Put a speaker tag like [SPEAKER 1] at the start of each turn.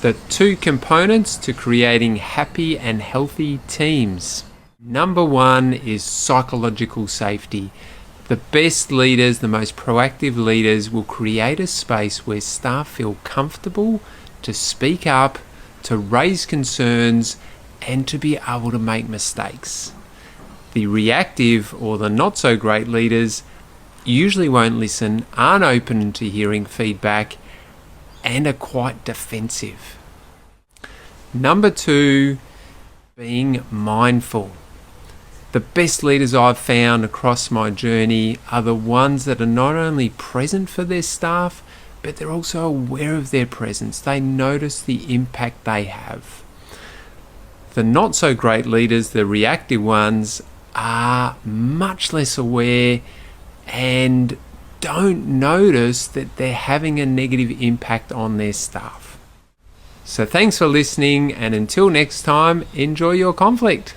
[SPEAKER 1] The 2 components to creating happy and healthy teams. Number 1 is psychological safety. The best leaders, the most proactive leaders, will create a space where staff feel comfortable to speak up, to raise concerns, and to be able to make mistakes. The reactive or the not so great leaders usually won't listen, aren't open to hearing feedback, and are quite defensive. Number 2, being mindful. The best leaders I've found across my journey are the ones that are not only present for their staff, but they're also aware of their presence. They notice the impact they have. The not so great leaders, the reactive ones, are much less aware and don't notice that they're having a negative impact on their staff. So thanks for listening, and until next time, enjoy your conflict.